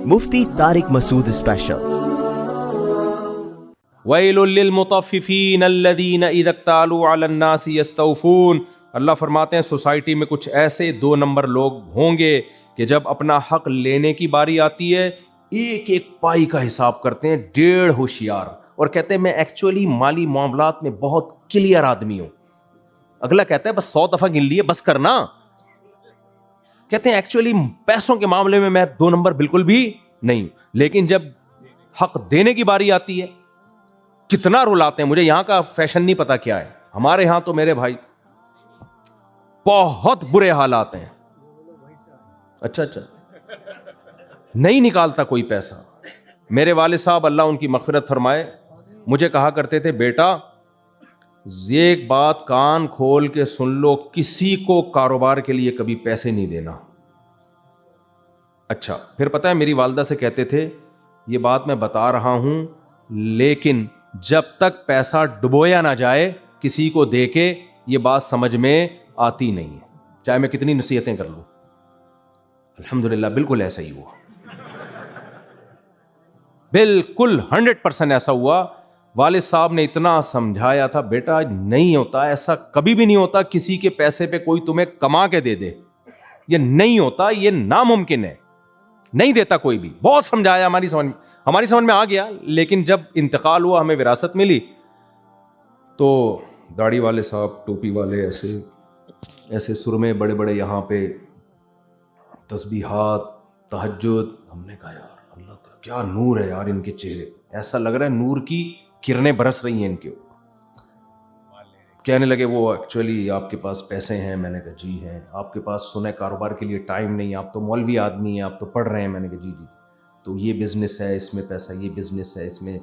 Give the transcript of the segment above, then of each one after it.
مفتی طارق مسعود special. Well للمطففین الذین اذا اکتالوا علی الناس یستوفون۔ اللہ فرماتے ہیں سوسائٹی میں کچھ ایسے 2 نمبر لوگ ہوں گے کہ جب اپنا حق لینے کی باری آتی ہے ایک ایک پائی کا حساب کرتے ہیں، 1.5 ہوشیار، اور کہتے ہیں میں ایکچولی مالی معاملات میں بہت کلیئر آدمی ہوں۔ اگلا کہتا ہے بس 100 دفعہ گن لیے بس کرنا، کہتے ہیں ایکچولی پیسوں کے معاملے میں 2 نمبر بالکل بھی نہیں، لیکن جب حق دینے کی باری آتی ہے کتنا رلاتے ہیں۔ مجھے یہاں کا فیشن نہیں پتا کیا ہے، ہمارے ہاں تو میرے بھائی بہت برے حالات ہیں۔ اچھا نہیں نکالتا کوئی پیسہ۔ میرے والد صاحب اللہ ان کی مغفرت فرمائے مجھے کہا کرتے تھے بیٹا یہ ایک بات کان کھول کے سن لو، کسی کو کاروبار کے لیے کبھی پیسے نہیں دینا۔ اچھا پھر پتہ ہے میری والدہ سے کہتے تھے یہ بات میں بتا رہا ہوں لیکن جب تک پیسہ ڈبویا نہ جائے کسی کو دے کے یہ بات سمجھ میں آتی نہیں ہے، چاہے میں کتنی نصیحتیں کر لوں۔ الحمدللہ بالکل ایسا ہی ہوا، بالکل 100% ایسا ہوا۔ والد صاحب نے اتنا سمجھایا تھا بیٹا نہیں ہوتا ایسا، کبھی بھی نہیں ہوتا کسی کے پیسے پہ کوئی تمہیں کما کے دے دے، یہ نہیں ہوتا، یہ ناممکن ہے، نہیں دیتا کوئی بھی۔ بہت سمجھایا، ہماری سمجھ میں آ گیا، لیکن جب انتقال ہوا ہمیں وراثت ملی تو داڑھی والے صاحب، ٹوپی والے، ایسے سرمے بڑے بڑے، یہاں پہ تسبیحات، تہجد، ہم نے کہا یار اللہ تعالیٰ کیا نور ہے یار ان کے چہرے، ایسا لگ رہا ہے نور کی کرنیں برس رہی ہیں ان کے۔ کہنے لگے وہ ایکچولی آپ کے پاس پیسے ہیں؟ میں نے کہا جی ہیں۔ آپ کے پاس سنے کاروبار کے لیے ٹائم نہیں، آپ تو مولوی آدمی ہیں، آپ تو پڑھ رہے ہیں۔ میں نے کہا جی تو یہ بزنس ہے، اس میں پیسہ، یہ بزنس ہے، اس میں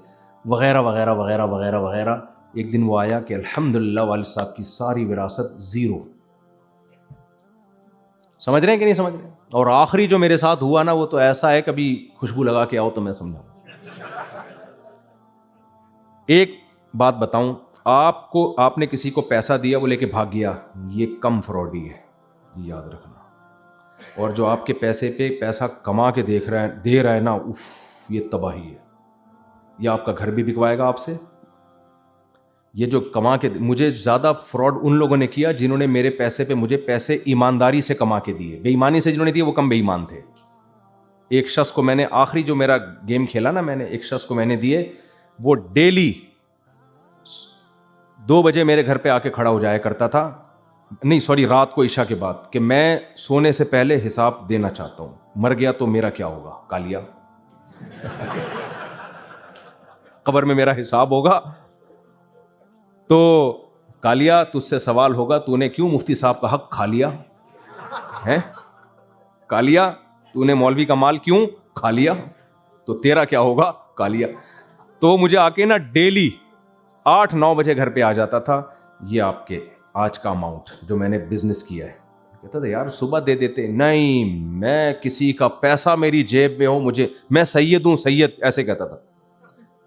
وغیرہ وغیرہ وغیرہ وغیرہ وغیرہ۔ ایک دن وہ آیا کہ الحمدللہ والد صاحب کی ساری وراثت 0۔ سمجھ رہے ہیں کہ نہیں سمجھ رہے ہیں؟ اور آخری جو میرے ساتھ ہوا نا وہ تو ایسا ہے، کبھی خوشبو لگا کے آؤ تو میں سمجھاؤں۔ ایک بات بتاؤں آپ نے کسی کو پیسہ دیا وہ لے کے بھاگ گیا، یہ کم فراڈی ہے، یہ یاد رکھنا۔ اور جو آپ کے پیسے پہ پیسہ کما کے دے رہا ہے نا، اف یہ تباہی ہے۔ یہ آپ کا گھر بھی بکوائے گا آپ سے۔ یہ جو کما کے، مجھے زیادہ فراڈ ان لوگوں نے کیا جنہوں نے میرے پیسے پہ مجھے پیسے ایمانداری سے کما کے دیے، بے ایمانی سے جنہوں نے دیے وہ کم بے ایمان تھے۔ ایک شخص کو میں نے آخری جو میرا گیم کھیلا نا، میں نے ایک شخص کو میں نے دیے، وہ ڈیلی 2 بجے میرے گھر پہ آ کے کھڑا ہو جایا کرتا تھا، نہیں سوری رات کو عشاء کے بعد، کہ میں سونے سے پہلے حساب دینا چاہتا ہوں، مر گیا تو میرا کیا ہوگا کالیا، قبر میں میرا حساب ہوگا تو کالیا تجھ سے سوال ہوگا تو نے کیوں مفتی صاحب کا حق کھا لیا ہے، کالیا تو نے مولوی کا مال کیوں کھا لیا، تو تیرا کیا ہوگا کالیا۔ تو مجھے آ کے نا ڈیلی 8-9 بجے گھر پہ آ جاتا تھا، یہ آپ کے آج کا اماؤنٹ جو میں نے بزنس کیا ہے۔ کہتا تھا یار صبح دے دیتے، نہیں میں کسی کا پیسہ میری جیب میں ہو، میں سید ہوں سید، ایسے کہتا تھا،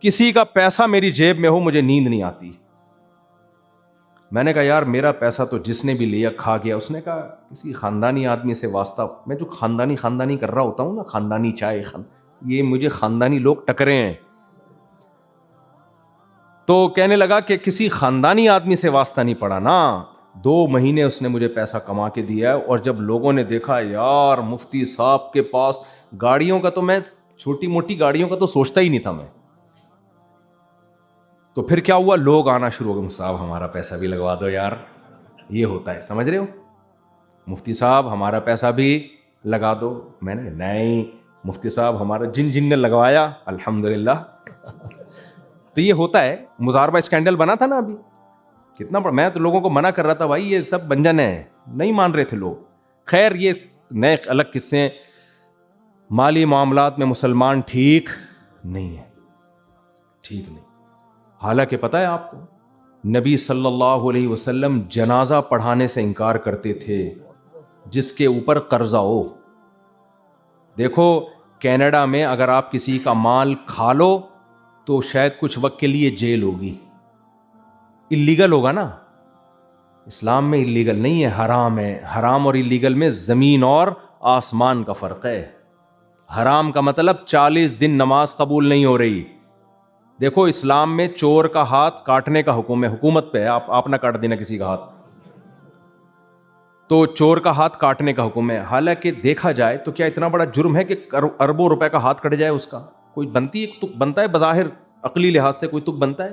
کسی کا پیسہ میری جیب میں ہو مجھے نیند نہیں آتی۔ میں نے کہا یار میرا پیسہ تو جس نے بھی لیا کھا گیا۔ اس نے کہا کسی خاندانی آدمی سے واسطہ، میں جو خاندانی کر رہا ہوتا ہوں نا، خاندانی چائے، یہ مجھے خاندانی لوگ ٹکرے ہیں۔ تو کہنے لگا کہ کسی خاندانی آدمی سے واسطہ نہیں پڑا نا، 2 مہینے اس نے مجھے پیسہ کما کے دیا ہے۔ اور جب لوگوں نے دیکھا یار مفتی صاحب کے پاس گاڑیوں کا، تو میں چھوٹی موٹی گاڑیوں کا تو سوچتا ہی نہیں تھا میں، تو پھر کیا ہوا، لوگ آنا شروع ہو گئے، صاحب ہمارا پیسہ بھی لگوا دو یار، یہ ہوتا ہے سمجھ رہے ہو، مفتی صاحب ہمارا پیسہ بھی لگا دو۔ میں نے نہیں مفتی صاحب ہمارا، جن نے لگوایا الحمدللہ۔ تو یہ ہوتا ہے، مزاربہ اسکینڈل بنا تھا نا ابھی، کتنا بڑا، میں تو لوگوں کو منع کر رہا تھا بھائی یہ سب بنجن ہے، نہیں مان رہے تھے لوگ۔ خیر یہ نئے الگ قصے ہیں۔ مالی معاملات میں مسلمان ٹھیک نہیں ہے، ٹھیک نہیں۔ حالانکہ پتہ ہے آپ کو نبی صلی اللہ علیہ وسلم جنازہ پڑھانے سے انکار کرتے تھے جس کے اوپر قرضہ ہو۔ دیکھو کینیڈا میں اگر آپ کسی کا مال کھا لو تو شاید کچھ وقت کے لیے جیل ہوگی، اللیگل ہوگا نا، اسلام میں اللیگل نہیں ہے، حرام ہے۔ حرام اور اللیگل میں زمین اور آسمان کا فرق ہے۔ حرام کا مطلب 40 دن نماز قبول نہیں ہو رہی. دیکھو اسلام میں چور کا ہاتھ کاٹنے کا حکم ہے, حکومت پہ ہے, آپ نہ کاٹ دینا کسی کا ہاتھ, تو چور کا ہاتھ کاٹنے کا حکم ہے. حالانکہ دیکھا جائے تو کیا اتنا بڑا جرم ہے کہ اربوں روپے کا ہاتھ کٹ جائے اس کا؟ کوئی بنتا ہے بظاہر عقلی لحاظ سے کوئی تک بنتا ہے؟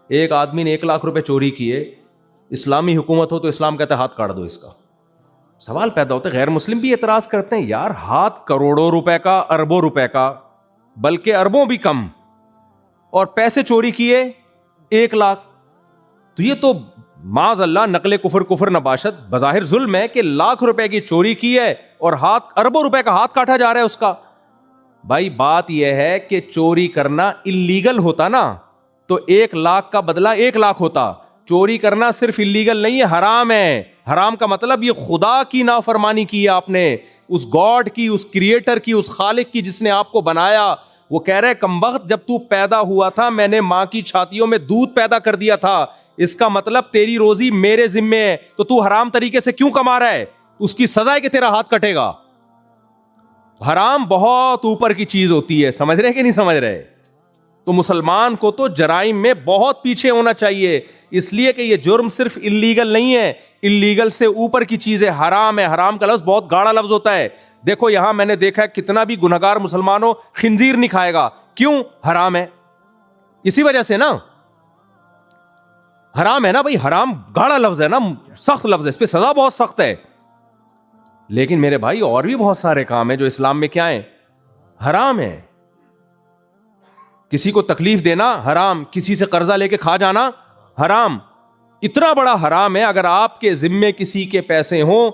ایک آدمی نے 1 لاکھ روپے چوری کیے, اسلامی حکومت ہو تو اسلام کہتا ہے ہاتھ کاٹ دو اس کا. سوال پیدا ہوتا ہے, غیر مسلم بھی اعتراض کرتے ہیں, یار ہاتھ کروڑوں روپے کا, اربوں روپے کا, بلکہ اربوں بھی کم, اور پیسے چوری کیے 1 لاکھ, تو یہ تو معاذ اللہ نقل کفر نباشت, بظاہر ظلم ہے کہ لاکھ روپے کی چوری کی ہے اور اربوں روپے کا ہاتھ کاٹا جا رہا ہے اس کا. بھائی بات یہ ہے کہ چوری کرنا اللیگل ہوتا نا تو 1 لاکھ کا بدلہ 1 لاکھ ہوتا. چوری کرنا صرف اللیگل نہیں ہے, حرام ہے. حرام کا مطلب یہ خدا کی نافرمانی کی ہے آپ نے, اس گاڈ کی, اس کریٹر کی, اس خالق کی جس نے آپ کو بنایا. وہ کہہ رہے کمبخت جب تو پیدا ہوا تھا میں نے ماں کی چھاتیوں میں دودھ پیدا کر دیا تھا, اس کا مطلب تیری روزی میرے ذمے ہے, تو حرام طریقے سے کیوں کما رہا ہے؟ اس کی سزا ہے کہ تیرا ہاتھ کٹے گا. حرام بہت اوپر کی چیز ہوتی ہے, سمجھ رہے کہ نہیں سمجھ رہے؟ تو مسلمان کو تو جرائم میں بہت پیچھے ہونا چاہیے, اس لیے کہ یہ جرم صرف اللیگل نہیں ہے, اللیگل سے اوپر کی چیز ہے, حرام ہے. حرام کا لفظ بہت گاڑا لفظ ہوتا ہے. دیکھو یہاں میں نے دیکھا ہے کتنا بھی گنہگار مسلمان ہو خنزیر نہیں کھائے گا, کیوں؟ حرام ہے. اسی وجہ سے نا, حرام ہے نا بھائی, حرام گاڑا لفظ ہے نا, سخت لفظ ہے, اس پہ سزا بہت سخت ہے. لیکن میرے بھائی اور بھی بہت سارے کام ہیں جو اسلام میں کیا ہیں؟ حرام ہے. کسی کو تکلیف دینا حرام, کسی سے قرضہ لے کے کھا جانا حرام. اتنا بڑا حرام ہے اگر آپ کے ذمے کسی کے پیسے ہوں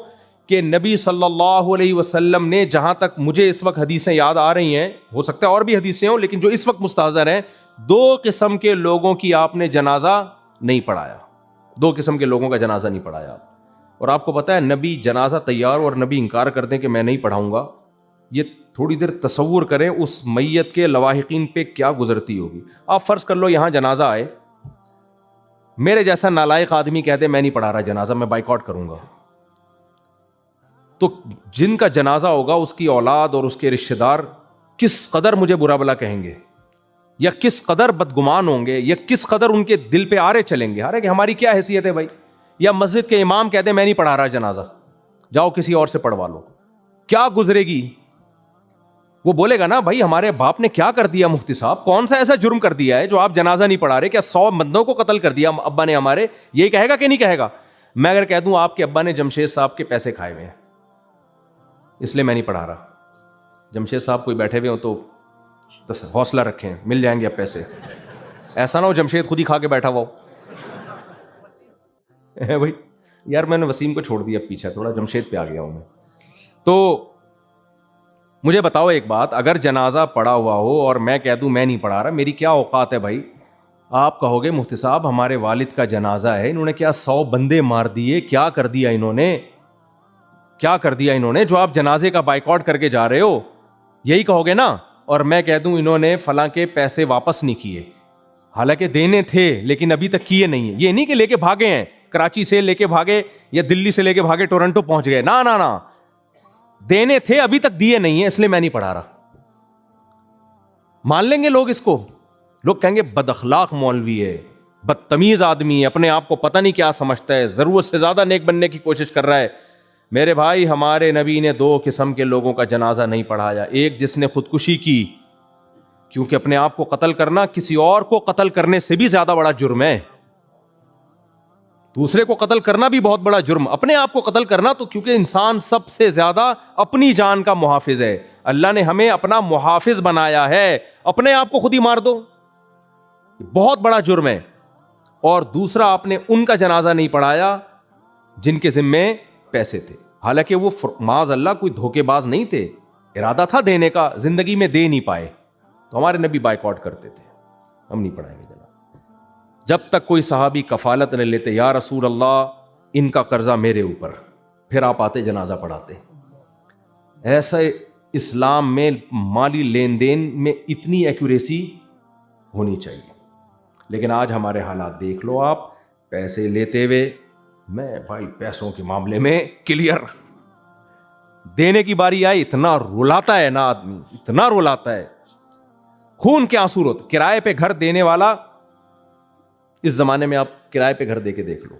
کہ نبی صلی اللہ علیہ وسلم نے, جہاں تک مجھے اس وقت حدیثیں یاد آ رہی ہیں, ہو سکتا ہے اور بھی حدیثیں ہوں, لیکن جو اس وقت مستحضر ہیں, 2 قسم کے لوگوں کی آپ نے جنازہ نہیں پڑھایا. 2 قسم کے لوگوں کا جنازہ نہیں پڑھایا. اور آپ کو پتا ہے نبی جنازہ تیار اور نبی انکار کر دیں کہ میں نہیں پڑھاؤں گا. یہ تھوڑی دیر تصور کریں اس میت کے لواحقین پہ کیا گزرتی ہوگی. آپ فرض کر لو یہاں جنازہ آئے, میرے جیسا نالائق آدمی کہتے میں نہیں پڑھا رہا جنازہ, میں بائیکاٹ کروں گا, تو جن کا جنازہ ہوگا اس کی اولاد اور اس کے رشتہ دار کس قدر مجھے برا بلا کہیں گے, یا کس قدر بدگمان ہوں گے, یا کس قدر ان کے دل پہ آرے چلیں گے. کہ ہماری کیا حیثیت ہے بھائی؟ یا مسجد کے امام کہتے ہیں میں نہیں پڑھا رہا جنازہ, جاؤ کسی اور سے پڑھوا لو. کیا گزرے گی؟ وہ بولے گا نا بھائی ہمارے باپ نے کیا کر دیا مفتی صاحب, کون سا ایسا جرم کر دیا ہے جو آپ جنازہ نہیں پڑھا رہے؟ کیا 100 بندوں کو قتل کر دیا ابا نے ہمارے؟ یہی کہے گا کہ نہیں کہے گا؟ میں اگر کہہ دوں آپ کے ابا نے جمشید صاحب کے پیسے کھائے ہوئے ہیں اس لیے میں نہیں پڑھا رہا, جمشید صاحب کوئی بیٹھے ہوئے ہوں تو حوصلہ رکھیں, مل جائیں گے اب پیسے. ایسا نہ ہو جمشید خود ہی کھا کے بیٹھا ہوا ہو بھائی. یار میں نے وسیم کو چھوڑ دیا پیچھے, تھوڑا جمشید پہ آ گیا ہوں میں. تو مجھے بتاؤ ایک بات, اگر جنازہ پڑا ہوا ہو اور میں کہہ دوں میں نہیں پڑھا رہا, میری کیا اوقات ہے بھائی؟ آپ کہو گے مفتی صاحب ہمارے والد کا جنازہ ہے, انہوں نے کیا 100 بندے مار دیے, کیا کر دیا انہوں نے, کیا کر دیا انہوں نے جو آپ جنازے کا بائیکاٹ کر کے جا رہے ہو؟ یہی کہو گے نا. اور میں کہہ دوں انہوں نے فلاں کے پیسے واپس نہیں کیے, حالانکہ دینے تھے لیکن ابھی تک کیے نہیں ہیں. یہ نہیں کہ لے کے بھاگے ہیں, کراچی سے لے کے بھاگے یا دلی سے لے کے بھاگے ٹورنٹو پہنچ گئے, نا نا نا, دینے تھے ابھی تک دیے نہیں ہیں اس لیے میں نہیں پڑھا رہا. مان لیں گے لوگ اس کو؟ لوگ کہیں گے بد اخلاق مولوی ہے, بدتمیز آدمی ہے, اپنے آپ کو پتہ نہیں کیا سمجھتا ہے, ضرورت سے زیادہ نیک بننے کی کوشش کر رہا ہے. میرے بھائی ہمارے نبی نے 2 قسم کے لوگوں کا جنازہ نہیں پڑھایا. ایک جس نے خودکشی کی, کیونکہ اپنے آپ کو قتل کرنا کسی اور کو قتل کرنے سے بھی زیادہ بڑا جرم ہے. دوسرے کو قتل کرنا بھی بہت بڑا جرم, اپنے آپ کو قتل کرنا تو, کیونکہ انسان سب سے زیادہ اپنی جان کا محافظ ہے. اللہ نے ہمیں اپنا محافظ بنایا ہے, اپنے آپ کو خود ہی مار دو, بہت بڑا جرم ہے. اور دوسرا آپ نے ان کا جنازہ نہیں پڑھایا جن کے ذمے پیسے تھے, حالانکہ وہ معاذ اللہ کوئی دھوکے باز نہیں تھے, ارادہ تھا دینے کا, زندگی میں دے نہیں پائے, تو ہمارے نبی بائیکاٹ کرتے تھے, ہم نہیں پڑھائیں گے جناب. جب تک کوئی صحابی کفالت نہ لیتے یا رسول اللہ ان کا قرضہ میرے اوپر, پھر آپ آتے جنازہ پڑھاتے. ایسا اسلام میں مالی لین دین میں اتنی ایکوریسی ہونی چاہیے. لیکن آج ہمارے حالات دیکھ لو آپ, پیسے لیتے ہوئے, میں بھائی پیسوں کے معاملے میں کلیئر, دینے کی باری آئی اتنا رلاتا ہے نا آدمی, اتنا رلاتا ہے, خون کے آنسو روتے. کرائے پہ گھر دینے والا, اس زمانے میں آپ کرائے پہ گھر دے کے دیکھ لو.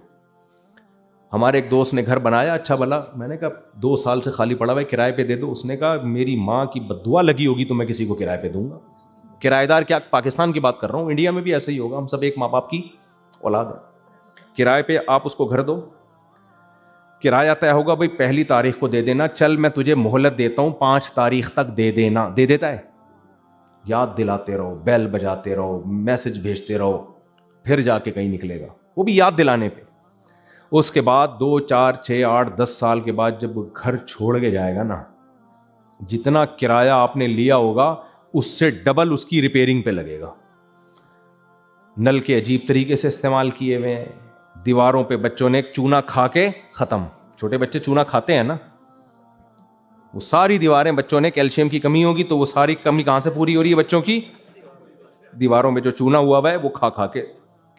ہمارے ایک دوست نے گھر بنایا اچھا بھلا, میں نے کہا 2 سال سے خالی پڑا ہوا ہے, کرائے پہ دے دو. اس نے کہا میری ماں کی بددعا لگی ہوگی تو میں کسی کو کرائے پہ دوں گا. کرایہ دار کیا, پاکستان کی بات کر رہا ہوں, انڈیا میں بھی ایسا ہی ہوگا, ہم سب ایک ماں باپ کی اولاد ہے. کرائے پہ آپ اس کو گھر دو, کرایہ طے ہوگا بھائی 1 تاریخ کو دے دینا, چل میں تجھے مہلت دیتا ہوں 5 تاریخ تک دے دینا. دے دیتا ہے, یاد دلاتے رہو, بیل بجاتے رہو, میسج بھیجتے رہو, پھر جا کے کہیں نکلے گا, وہ بھی یاد دلانے پہ. اس کے بعد 2 4 6 8 10 سال کے بعد جب گھر چھوڑ کے جائے گا نا, جتنا کرایہ آپ نے لیا ہوگا اس سے ڈبل اس کی ریپیئرنگ پہ لگے گا. نل کے عجیب طریقے سے استعمال کیے ہوئے ہیں, دیواروں پہ بچوں نے چونا کھا کے ختم. چھوٹے بچے چونا کھاتے ہیں نا, وہ ساری دیواریں بچوں نے, کیلشیم کی کمی ہوگی تو وہ ساری کمی کہاں سے پوری ہو رہی ہے بچوں کی, دیواروں میں جو چونا ہوا ہوا ہے وہ کھا کھا کے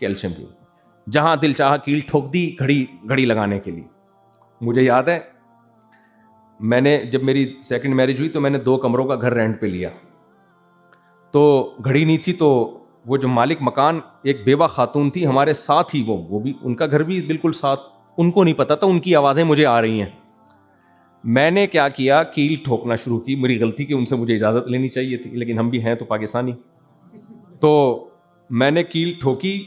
کیلشیم کی. جہاں دل چاہا کیل ٹھوک دی گھڑی لگانے کے لیے. مجھے یاد ہے میں نے جب میری سیکنڈ میرج ہوئی تو میں نے 2 کمروں کا گھر رینٹ پہ لیا, تو گھڑی نہیں تھی, تو وہ جو مالک مکان ایک بیوہ خاتون تھی ہمارے ساتھ ہی, وہ بھی ان کا گھر بھی بالکل ساتھ, ان کو نہیں پتا تھا, ان کی آوازیں مجھے آ رہی ہیں. میں نے کیا کیا, کیل ٹھوکنا شروع کی. میری غلطی کہ ان سے مجھے اجازت لینی چاہیے تھی, لیکن ہم بھی ہیں تو پاکستانی. تو میں نے کیل ٹھوکی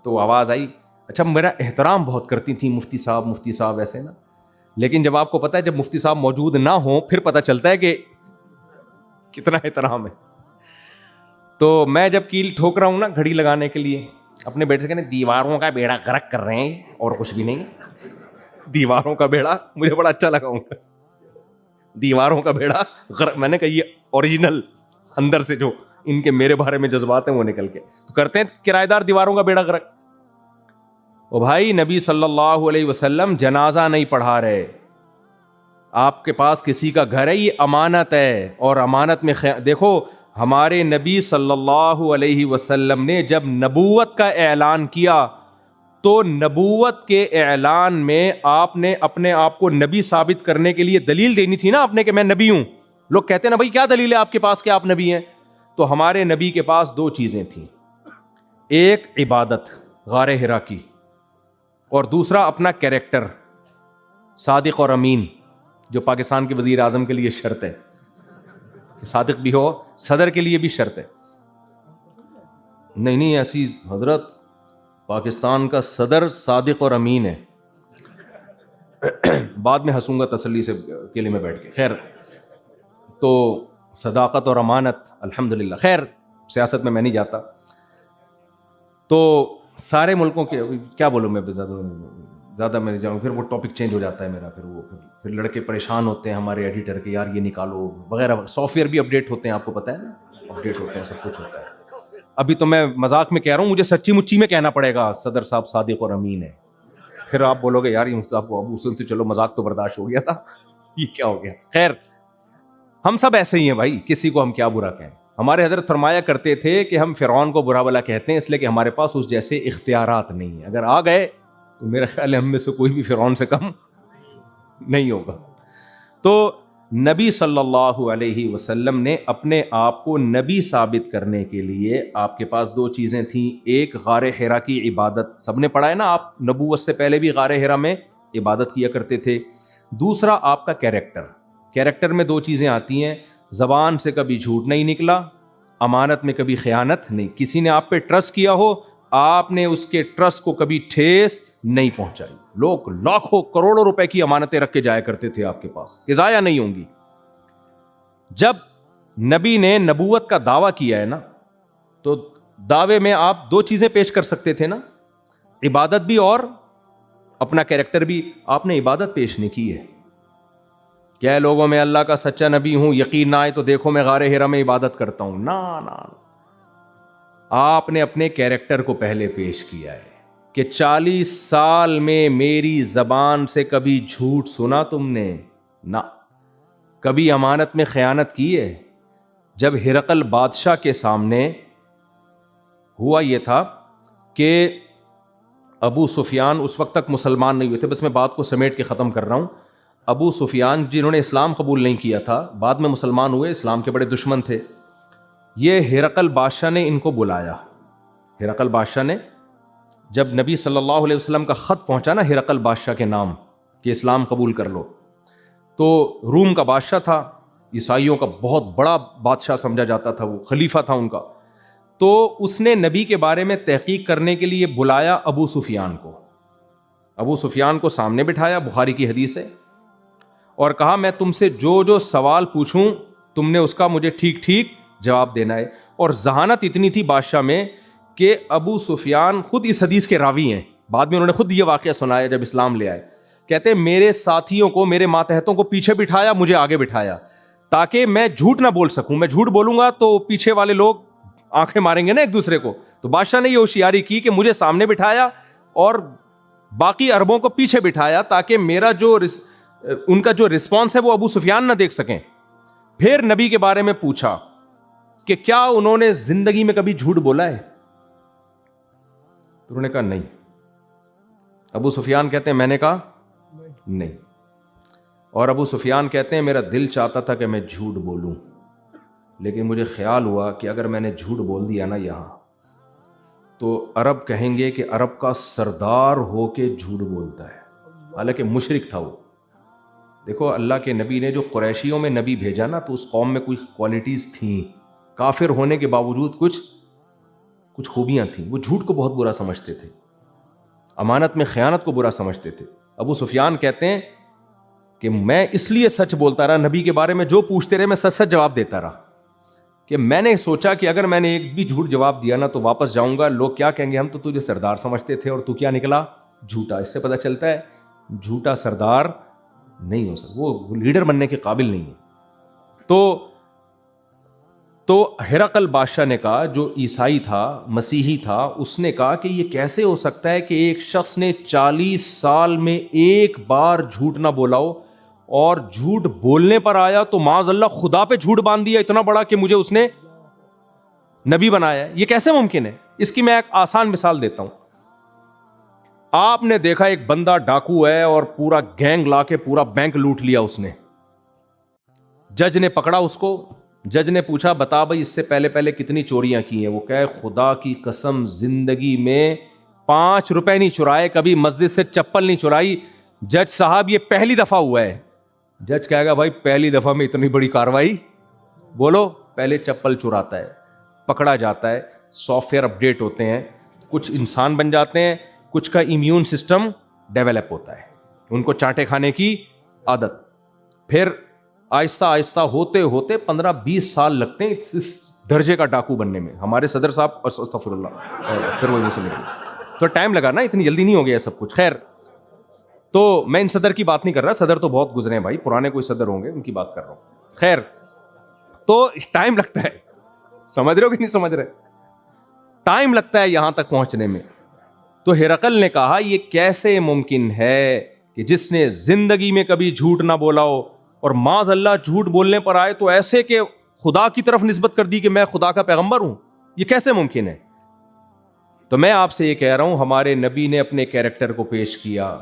تو آواز آئی. اچھا میرا احترام بہت کرتی تھیں مفتی صاحب ایسے نا, لیکن جب آپ کو پتہ ہے جب مفتی صاحب موجود نہ ہوں پھر پتہ چلتا ہے کہ کتنا احترام ہے. تو میں جب کیل ٹھوک رہا ہوں نا گھڑی لگانے کے لیے, اپنے بیٹے سے کہنے دیواروں کا بیڑا غرق کر رہے ہیں اور کچھ بھی نہیں. دیواروں کا بیڑا مجھے بڑا اچھا لگا, دیواروں کا بیڑا غرق. میں نے کہا یہ اوریجنل اندر سے جو ان کے میرے بارے میں جذبات ہیں وہ نکل کے تو کرتے ہیں کرایہ دار دیواروں کا بیڑا غرق. او بھائی نبی صلی اللہ علیہ وسلم جنازہ نہیں پڑھا رہے, آپ کے پاس کسی کا گھر ہے, یہ امانت ہے, اور امانت میں دیکھو ہمارے نبی صلی اللہ علیہ وسلم نے جب نبوت کا اعلان کیا تو نبوت کے اعلان میں آپ نے اپنے آپ کو نبی ثابت کرنے کے لیے دلیل دینی تھی نا آپ نے کہ میں نبی ہوں. لوگ کہتے ہیں نا بھائی کیا دلیل ہے آپ کے پاس کہ آپ نبی ہیں, تو ہمارے نبی کے پاس 2 چیزیں تھیں, ایک عبادت غار حرا کی, اور دوسرا اپنا کیریکٹر صادق اور امین, جو پاکستان کے وزیر اعظم کے لیے شرط ہے کہ صادق بھی ہو, صدر کے لیے بھی شرط ہے. نہیں ایسی حضرت, پاکستان کا صدر صادق اور امین ہے. بعد میں ہنسوں گا تسلی سے کیلے میں بیٹھ کے. خیر, تو صداقت اور امانت الحمدللہ. خیر سیاست میں نہیں جاتا, تو سارے ملکوں کے کیا بولوں میں, زیادہ میں جاؤں پھر وہ ٹاپک چینج ہو جاتا ہے میرا, پھر لڑکے پریشان ہوتے ہیں ہمارے ایڈیٹر کے, یار یہ نکالو وغیرہ. سافٹ ویئر بھی اپڈیٹ ہوتے ہیں, آپ کو پتہ ہے نا, اپڈیٹ ہوتے ہیں, سب کچھ ہوتا ہے. ابھی تو میں مذاق میں کہہ رہا ہوں, مجھے سچی مچی میں کہنا پڑے گا صدر صاحب صادق اور امین ہے. پھر آپ بولو گے یار یہ صاحب کو ابو سن تو چلو مذاق تو برداشت ہو گیا تھا, یہ کیا ہو گیا. خیر ہم سب ایسے ہی ہیں بھائی, کسی کو ہم کیا برا کہیں. ہمارے حضرت فرمایا کرتے تھے کہ ہم فرعون کو برا بلا کہتے ہیں اس لیے کہ ہمارے پاس اس جیسے اختیارات نہیں ہیں. اگر آ گئے تو میرا خیال ہے ہم میں سے کوئی بھی فرعون سے کم نہیں ہوگا. تو نبی صلی اللہ علیہ وسلم نے اپنے آپ کو نبی ثابت کرنے کے لیے آپ کے پاس 2 چیزیں تھیں, ایک غار حرا کی عبادت, سب نے پڑھا ہے نا, آپ نبوت سے پہلے بھی غار حرا میں عبادت کیا کرتے تھے. دوسرا آپ کا کیریکٹر میں 2 چیزیں آتی ہیں, زبان سے کبھی جھوٹ نہیں نکلا, امانت میں کبھی خیانت نہیں. کسی نے آپ پہ ٹرسٹ کیا ہو, آپ نے اس کے ٹرسٹ کو کبھی ٹھیس نہیں پہنچائی. لوگ لاکھوں کروڑوں روپے کی امانتیں رکھ کے جایا کرتے تھے آپ کے پاس کہ ضائع نہیں ہوں گی. جب نبی نے نبوت کا دعویٰ کیا ہے نا, تو دعوے میں آپ 2 چیزیں پیش کر سکتے تھے نا, عبادت بھی اور اپنا کیریکٹر بھی. آپ نے عبادت پیش نہیں کی ہے. کیا لوگوں میں اللہ کا سچا نبی ہوں, یقین نہ آئے تو دیکھو میں غار حرا میں عبادت کرتا ہوں. نا آپ نے اپنے کیریکٹر کو پہلے پیش کیا ہے کہ 40 سال میں میری زبان سے کبھی جھوٹ سنا تم نے؟ نہ. کبھی امانت میں خیانت کی ہے؟ جب ہرقل بادشاہ کے سامنے ہوا یہ تھا کہ ابو سفیان اس وقت تک مسلمان نہیں ہوئے تھے, بس میں بات کو سمیٹ کے ختم کر رہا ہوں. ابو سفیان جنہوں نے اسلام قبول نہیں کیا تھا, بعد میں مسلمان ہوئے, اسلام کے بڑے دشمن تھے, یہ ہرقل بادشاہ نے ان کو بلایا. ہرقل بادشاہ نے جب نبی صلی اللہ علیہ وسلم کا خط پہنچا نا ہرقل بادشاہ کے نام کہ اسلام قبول کر لو, تو روم کا بادشاہ تھا, عیسائیوں کا بہت بڑا بادشاہ سمجھا جاتا تھا, وہ خلیفہ تھا ان کا. تو اس نے نبی کے بارے میں تحقیق کرنے کے لیے بلایا ابو سفیان کو. ابو سفیان کو سامنے بٹھایا, بخاری کی حدیث ہے, اور کہا میں تم سے جو جو سوال پوچھوں تم نے اس کا مجھے ٹھیک ٹھیک جواب دینا ہے. اور ذہانت اتنی تھی بادشاہ میں کہ ابو سفیان خود اس حدیث کے راوی ہیں, بعد میں انہوں نے خود یہ واقعہ سنایا جب اسلام لے آئے. کہتے ہیں میرے ساتھیوں کو, میرے ماتحتوں کو پیچھے بٹھایا, مجھے آگے بٹھایا تاکہ میں جھوٹ نہ بول سکوں. میں جھوٹ بولوں گا تو پیچھے والے لوگ آنکھیں ماریں گے نا ایک دوسرے کو. تو بادشاہ نے یہ ہوشیاری کی کہ مجھے سامنے بٹھایا اور باقی عربوں کو پیچھے بٹھایا تاکہ میرا جو ان کا جو رسپانس ہے وہ ابو سفیان نہ دیکھ سکیں. پھر نبی کے بارے میں پوچھا کہ کیا انہوں نے زندگی میں کبھی جھوٹ بولا ہے؟ تو انہوں نے کہا نہیں. ابو سفیان کہتے ہیں میں نے کہا نہیں. اور ابو سفیان کہتے ہیں میرا دل چاہتا تھا کہ میں جھوٹ بولوں, لیکن مجھے خیال ہوا کہ اگر میں نے جھوٹ بول دیا نا یہاں تو عرب کہیں گے کہ عرب کا سردار ہو کے جھوٹ بولتا ہے, حالانکہ مشرک تھا وہ. دیکھو اللہ کے نبی نے جو قریشیوں میں نبی بھیجا نا تو اس قوم میں کوئی کوالٹیز تھیں, کافر ہونے کے باوجود کچھ خوبیاں تھیں. وہ جھوٹ کو بہت برا سمجھتے تھے, امانت میں خیانت کو برا سمجھتے تھے. ابو سفیان کہتے ہیں کہ میں اس لیے سچ بولتا رہا, نبی کے بارے میں جو پوچھتے رہے میں سچ سچ جواب دیتا رہا, کہ میں نے سوچا کہ اگر میں نے ایک بھی جھوٹ جواب دیا نا تو واپس جاؤں گا, لوگ کیا کہیں گے, ہم تو تجھے سردار سمجھتے تھے اور تو کیا نکلا, جھوٹا. اس سے پتہ چلتا ہے جھوٹا سردار نہیں ہو سکتا, وہ لیڈر بننے کے قابل نہیں ہے. تو ہرقل بادشاہ نے کہا, جو عیسائی تھا, مسیحی تھا, اس نے کہا کہ یہ کیسے ہو سکتا ہے کہ ایک شخص نے 40 سال میں ایک بار جھوٹ نہ بولا ہو, اور جھوٹ بولنے پر آیا تو معاذ اللہ خدا پہ جھوٹ باندھ دیا اتنا بڑا کہ مجھے اس نے نبی بنایا ہے. یہ کیسے ممکن ہے؟ اس کی میں ایک آسان مثال دیتا ہوں. آپ نے دیکھا ایک بندہ ڈاکو ہے اور پورا گینگ لا کے پورا بینک لوٹ لیا اس نے. جج نے پکڑا اس کو, جج نے پوچھا بتا بھائی اس سے پہلے کتنی چوریاں کی ہیں؟ وہ کہے خدا کی قسم زندگی میں 5 روپے نہیں چرائے, کبھی مسجد سے چپل نہیں چرائی. جج صاحب یہ پہلی دفعہ ہوا ہے. جج کہے گا بھائی پہلی دفعہ میں اتنی بڑی کاروائی, بولو. پہلے چپل چراتا ہے, پکڑا جاتا ہے, سافٹ ویئر اپڈیٹ ہوتے ہیں, کچھ انسان بن جاتے ہیں, کچھ کا امیون سسٹم ڈیولپ ہوتا ہے, ان کو چانٹے کھانے کی عادت. پھر آہستہ آہستہ ہوتے ہوتے 15-20 سال لگتے ہیں اس درجے کا ڈاکو بننے میں. ہمارے صدر صاحب استغفر اللہ, پھر وہ تو ٹائم لگا نا, اتنی جلدی نہیں ہو گیا سب کچھ. خیر, تو میں ان صدر کی بات نہیں کر رہا, صدر تو بہت گزرے ہیں بھائی, پرانے کوئی صدر ہوں گے ان کی بات کر رہا ہوں. خیر, تو ٹائم لگتا ہے, سمجھ رہے ہو کہ نہیں سمجھ رہے, ٹائم لگتا ہے یہاں تک پہنچنے میں. تو ہرقل نے کہا یہ کیسے ممکن ہے کہ جس نے زندگی میں کبھی جھوٹ نہ بولا ہو اور معاذ اللہ جھوٹ بولنے پر آئے تو ایسے کہ خدا کی طرف نسبت کر دی کہ میں خدا کا پیغمبر ہوں, یہ کیسے ممکن ہے؟ تو میں آپ سے یہ کہہ رہا ہوں ہمارے نبی نے اپنے کیریکٹر کو پیش کیا,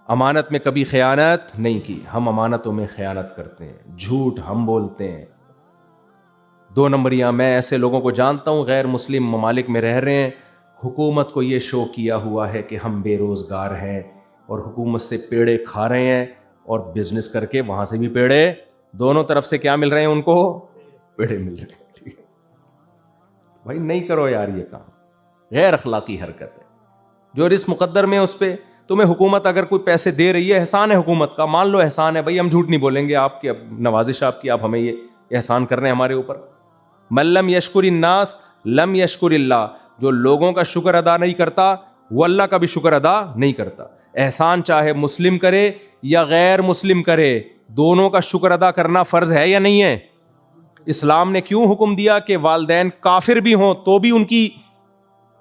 امانت میں کبھی خیانت نہیں کی. ہم امانتوں میں خیانت کرتے ہیں, جھوٹ ہم بولتے ہیں, 2 نمبریاں. میں ایسے لوگوں کو جانتا ہوں غیر مسلم ممالک میں رہ رہے ہیں, حکومت کو یہ شو کیا ہوا ہے کہ ہم بے روزگار ہیں اور حکومت سے پیڑے کھا رہے ہیں, اور بزنس کر کے وہاں سے بھی پیڑے, دونوں طرف سے کیا مل رہے ہیں ان کو, پیڑے مل رہے ہیں. ٹھیک ہے بھائی, نہیں کرو یار یہ کام, غیر اخلاقی حرکت ہے. جو رزق مقدر میں اس پہ تمہیں حکومت اگر کوئی پیسے دے رہی ہے, احسان ہے حکومت کا, مان لو احسان ہے بھائی, ہم جھوٹ نہیں بولیں گے, آپ کی نوازش آپ کی, آپ ہمیں یہ احسان کر رہے ہیں ہمارے اوپر. من لم یشکر الناس لم یشکر اللہ, جو لوگوں کا شکر ادا نہیں کرتا وہ اللہ کا بھی شکر ادا نہیں کرتا. احسان چاہے مسلم کرے یا غیر مسلم کرے, دونوں کا شکر ادا کرنا فرض ہے یا نہیں ہے؟ اسلام نے کیوں حکم دیا کہ والدین کافر بھی ہوں تو بھی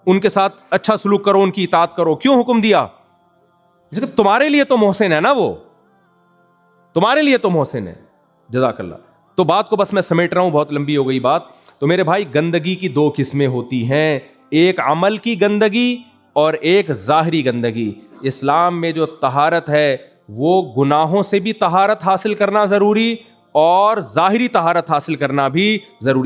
ان کے ساتھ اچھا سلوک کرو, ان کی اطاعت کرو؟ کیوں حکم دیا؟ تمہارے لیے تو محسن ہے نا, وہ تمہارے لیے تو محسن ہے. جزاک اللہ. تو بات کو بس میں سمیٹ رہا ہوں, بہت لمبی ہو گئی بات. تو میرے بھائی, گندگی کی 2 قسمیں ہوتی ہیں, ایک عمل کی گندگی اور ایک ظاہری گندگی. اسلام میں جو طہارت ہے وہ گناہوں سے بھی طہارت حاصل کرنا ضروری اور ظاہری طہارت حاصل کرنا بھی ضروری.